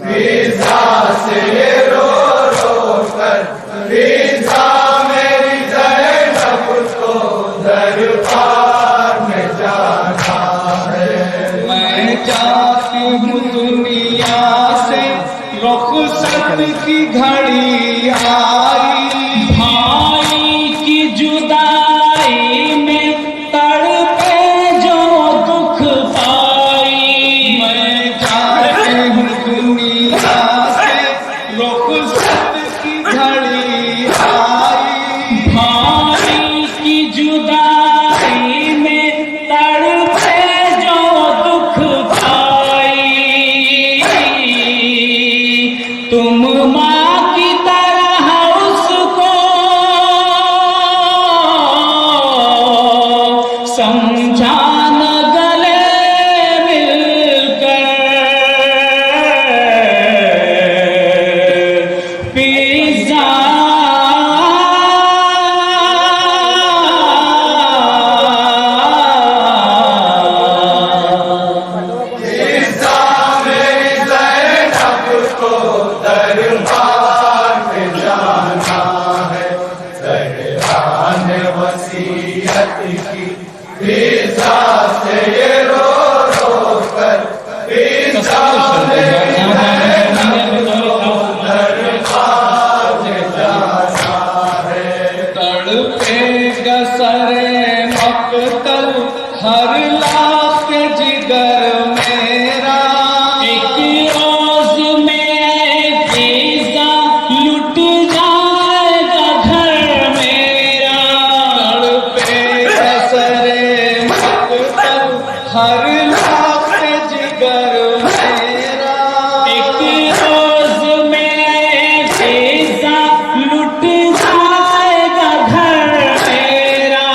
फिजा से रो रो कर फिजा मेरी ज़ैनब को दरबार में जाना है। मैं जाती हूँ दुनिया से रुखसत की घड़ी आई, भाई की जुदाई में तड़पे जो दुख पाई। मैं जाती हूँ दुनिया से रुखसत की घड़ी आई, भाई की जुदाई में तड़पे जो दुख पाई। तुम माँ की तरह उसको समझाना गले मिलकर, फिजा फिजा मेरी ज़ैनब को दरबार में जाना है। ज़हरा ने वसीयत की फिजा से रो रो कर फिजा मेरी ज़ैनब को दरबार में जाना है। तड़पेगा सरे मक्तल हर लाख जिगर मेरा, एक रोज में फिजा लुट जाएगा घर मेरा। तड़पेगा सरे मक्तल हर लाख जिगर मेरा, एक रोज में फिजा लुट जाएगा घर मेरा।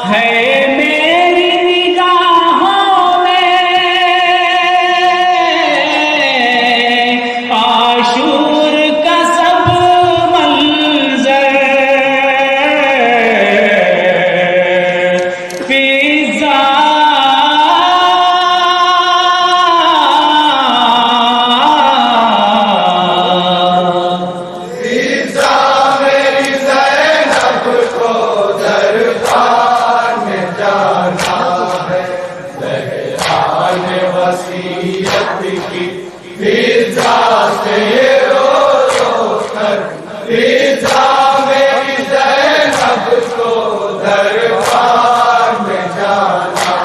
है मेरी निगाहों में आशूर का सब मंजर, फिजा फिजा मेरी ज़ैनब को दरबार में जाना है। ज़हरा ने वसीयत की फिजा से रो रो कर फिजा मेरी ज़ैनब को दरबार में जाना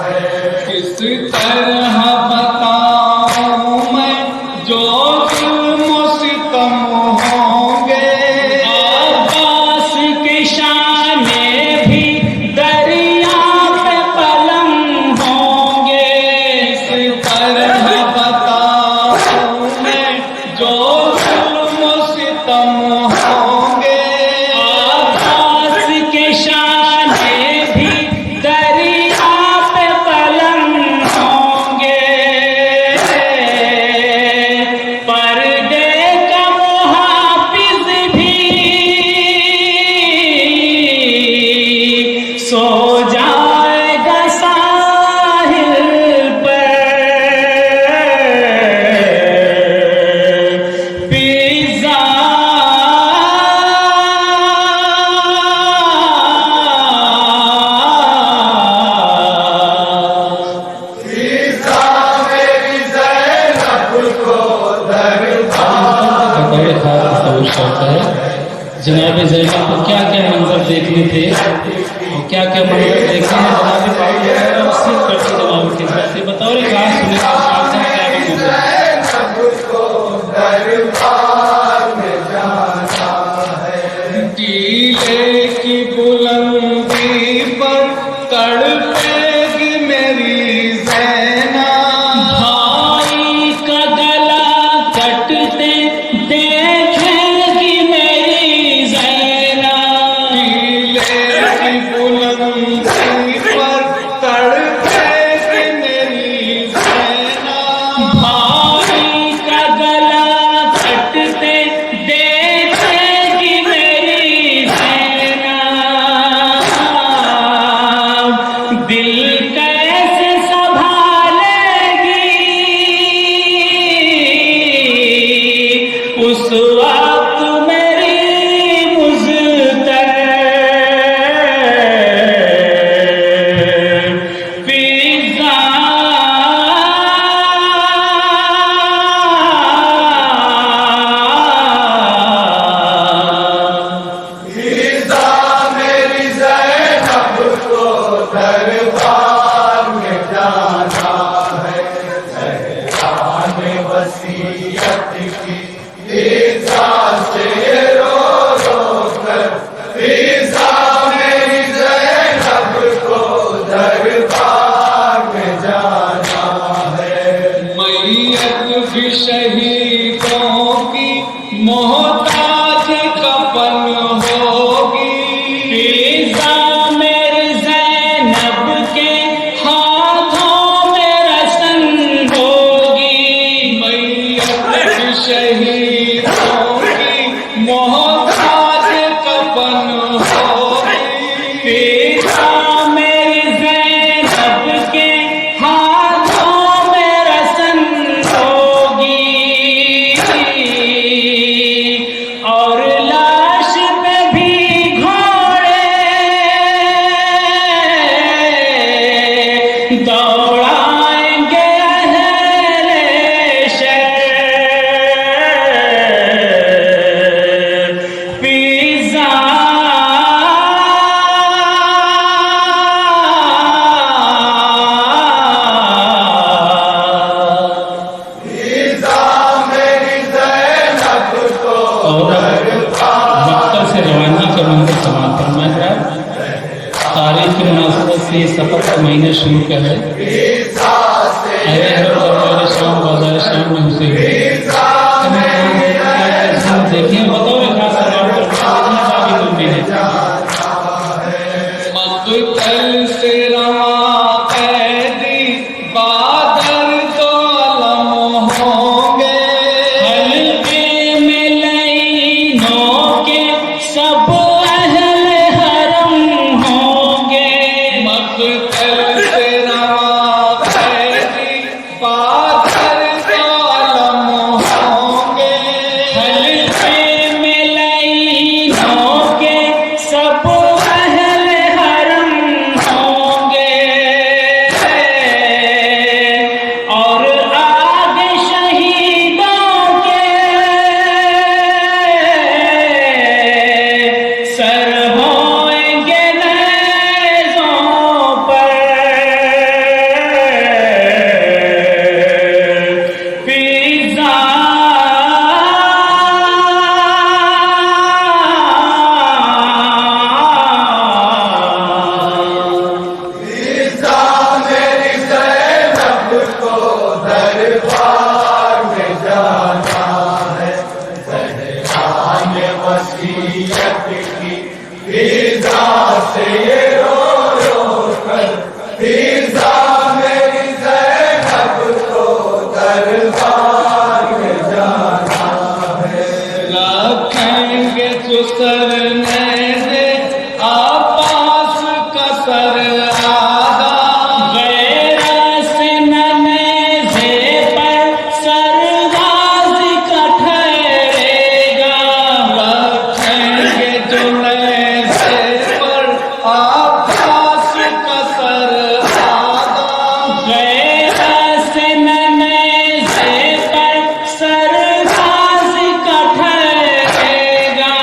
है। किस तरह बताऊं मैं जो जुल्म सितम होंगे, अब्बास के शाने भी दरिया पे पलम होंगे। किस तरह बताऊं मैं जो जुल्म सितम होंगे, अब्बास के शाने भी दरिया पे पलम होंगे। पर्दे का मुहाफिज भी सो जाएगा साहिल पर, फिजा फिजा मेरी ज़ैनब को दरबार बड़े खास शौक है। जनाब ज़ैनब को क्या क्या मंजर देखने थे और क्या क्या मंजर देखे हैं जनाब उससे करते जनाब खिदमत से बतौर खास सुने क्या क्या मंजर। ज़ैनब को दरबार में जाना है। टीले की बुलंदी पर तड़पेगी मेरी ज़ैना, भाई का गला कटते देखेगी मेरी ज़ैना। टीले की बुलंदी पर तड़पेगी मेरी ज़ैना, भाई का गला कटते देखेगी मेरी ज़ैना। दिल कैसे संभालेगी का महीने शुरू का है। अरे हर दरबार शाम बाजार शाम में उसे देखिए बताओ खास चाबी तुमने है मक्तल से रवा कैदी बादल तो अलम होंगे, हल्के में लाइनों के सब अहले हरम होंगे। मक्तल से रवा कैदी बादल तो अलम होंगे, हल्के में लाइनों के सब अहले हरम होंगे। और आगे शहीदों के सर होंगे नेज़ों पर, फिज़ा मेरी ज़ैनब को दरबार में जाना है, ज़हरा ने वसीयत की फिज़ा से ये रो रो कर, फिज़ा मेरी ज़ैनब को दरबार में जाना है। रखेंगे जो सर नेज़े आपास का सर आगा, गैरस ननेज़े पर सरगाज़ी का ठहरेगा। रखेंगे जो नेज़े पर आपास का सर आगा, गैरस ननेज़े पर सरगाज़ी का ठहरेगा।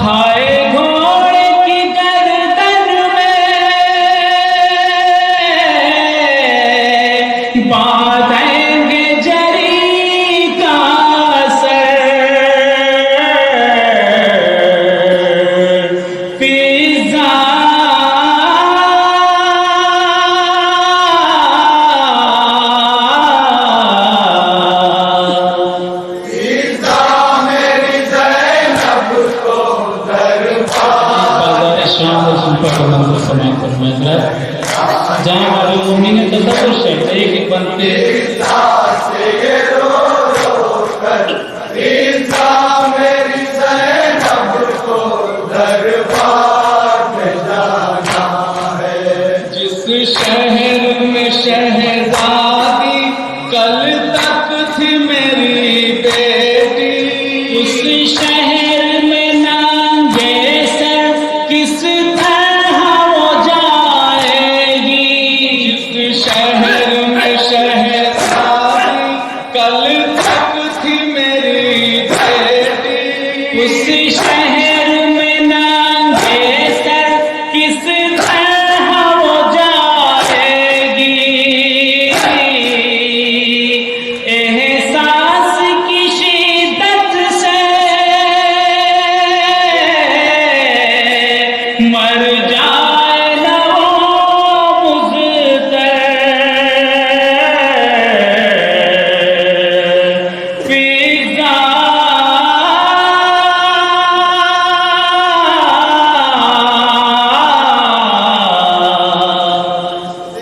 हाय घोड़े की गर्दन में बांधेंगे जरी का सर, फिज़ा फिज़ा मेरी ज़ैनब को दरबार बाजार शाम और सुपर का मंदिर समाप्त फरमाया। जहाँ वाले मुमिन ने तसव्वुर शर्त है कि बनते से ये रो रो कर, फिज़ा मेरी ज़ैनब को दरबार में जाना है। जिस शहर में शहजादी कल तक थी मेरी बेटी, उस शहर में नांगे सर किस तरह वो जाएगी। जिस शहर में शहजादी कल तक थी मेरी बेटी, उस शहर में नांगे सर किस तरह वो जाएगी। एहसास की शिद्दत से मर जाए न वो मुज़्तर, फिज़ा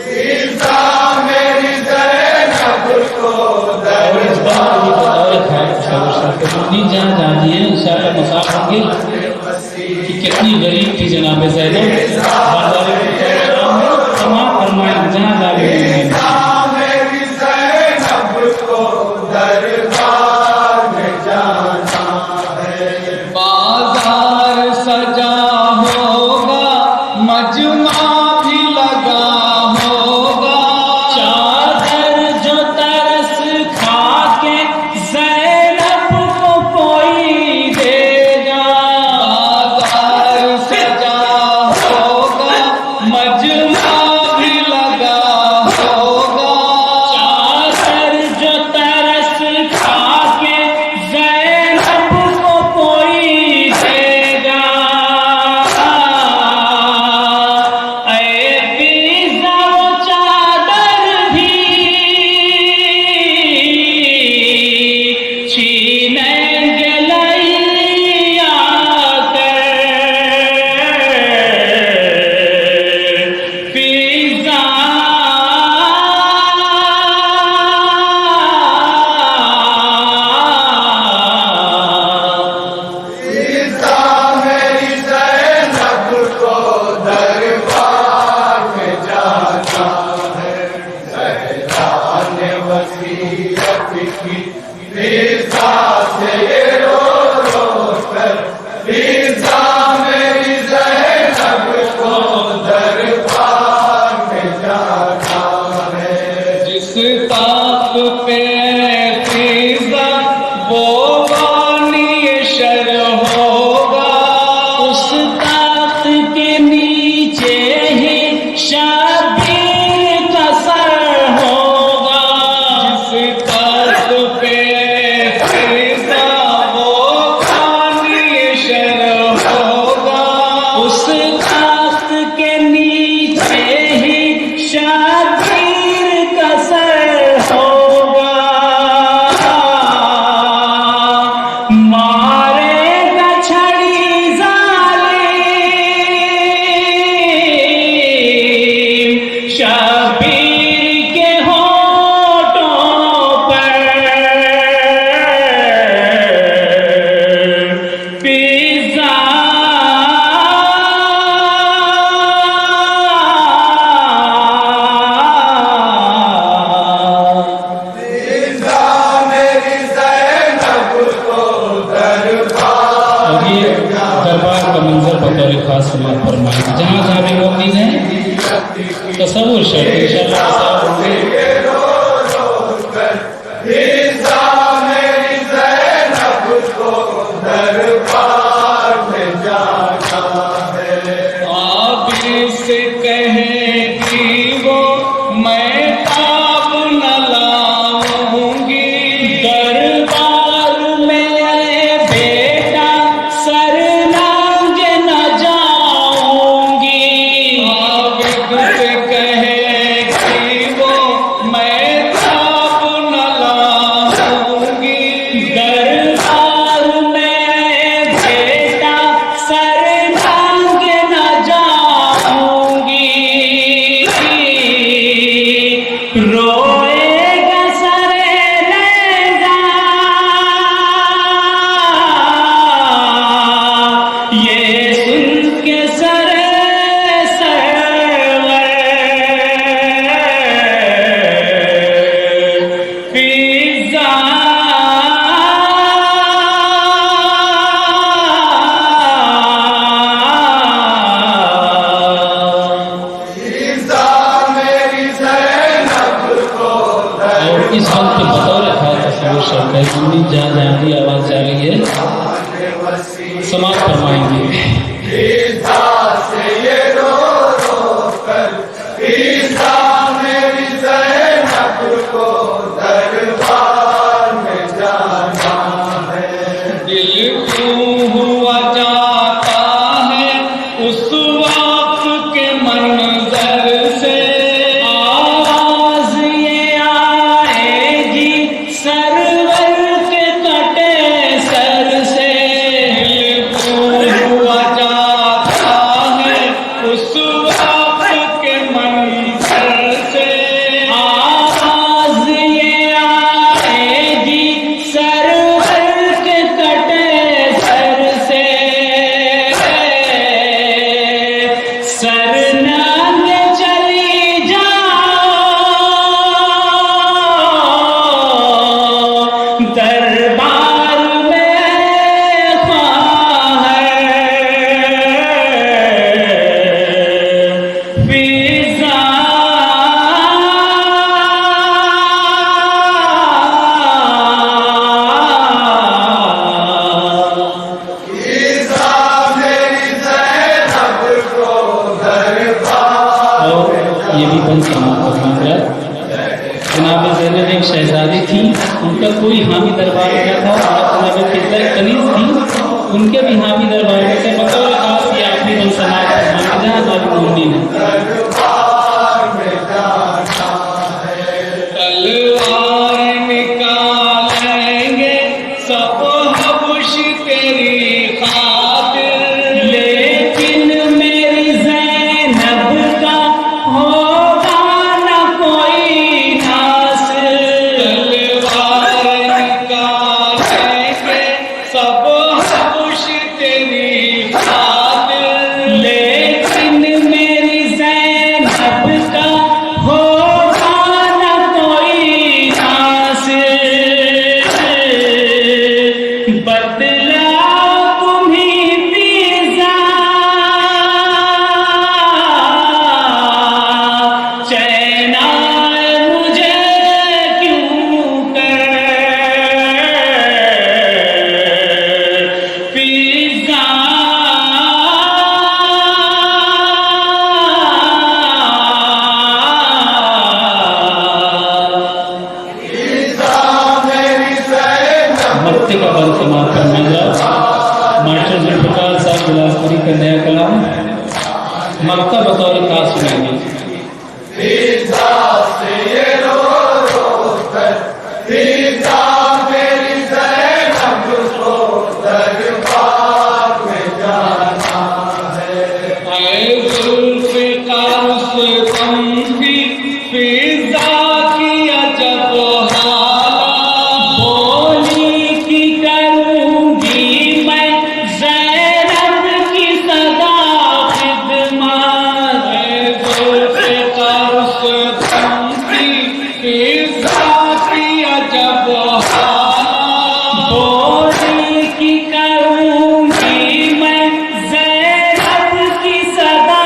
फिज़ा मेरी ज़ैनब को और इस बात को बतौर खास जहाँ जानिए इंशाअल्लाह मसाफ होंगे कि कितनी गरीब थी जनाब ज़ैनब। बाजार तमाम फरमाए जहाँ जावे मेरी ज़ैनब को दरबार में जाना है। बाजार सजा होगा, मजमा भी लगा होगा, चादर जो तरस खा के ज़ैनब को कोई देगा। बाजार सजा होगा, का भी मोमिन है, तसव्वुर शर्त इंशाअल्लाह सब होंगे। ईसा मेरी ज़ैनब को दरबार में जाना है। आप से कहेगी वो मैं ताब न लाऊंगी, दरबार में बेटा सर नांगे न जाऊंगी। आप से कहेगी वो मैं ताब न लाऊंगी, दरबार में बेटा सर नांगे न जाऊंगी। रोएगा सरे लेगा ये सुन के सरे सरवर फिजा ईसा मेरी ज़ैनब को और इस वक्त पे बतौर खास तस्वीर शर्त है जितनी जहाँ आवाज़ जा रही है समाप्त फरमाएंगे। ईसा से ये रो रो कर ईसा मेरी ज़ैनब को दरबार में जाना है। दिल क्यों हुआ जाता है उस वक्त के मंजर से, आवाज ये आएगी सरवर के कटे सर से। दिल क्यों हुआ जाता है उस वक्त के मंजर से, आवाज ये आएगी सरवर के कटे सर से। सर नांगे चली जाओ दरबार में ख्वाहिर फिजा ईसा मेरी ज़ैनब को दरबार और ये भी बंद समाप्त मामला। जनाब ज़ैनब एक शहजादी थी, उनका कोई हामी दरबार में था। जनाब फिजा कनीज थी, उनके भी हामी दरबार में थे। बतौर खास ये आखिरी बंद समाप्त मामला जहाँ हमारी मोमिन है। दरबार में जाना है। तलवार निकालेंगे सब हबश तेरी खातिर, लेकिन मेरी ज़ैनब का होगा न कोई नासिर। तलवार निकालेंगे सब हबश तेरी खातिर, लेकिन मेरी ज़ैनब का होगा न कोई नासिर। बदला तुम्हीं पीज़ा चैन आए मुझे क्यों कर पिज़्ज़ा ईसा मेरी ज़ैनब मत्ते का बंद समाप्त करने जा मास्टर जुल्फ़िकार साहब बिलासपुरी का नया कलाम मक्का बतौर खास सुनेंगे। ईसा से ये रो रो कर ईसा मेरी ज़ैनब को दरबार में जाना है। ऐ जुल्फ़िकार रुस्तम की फिज़ा की अजब हालत, बोली की करूंगी मैं ज़ैनब की सदा खिदमत। ऐ जुल्फ़िकार रुस्तम की फिज़ा की अजब हालत, बोली की करूंगी मैं ज़ैनब की सदा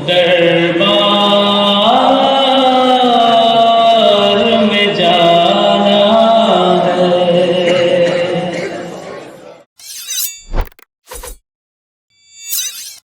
दरबार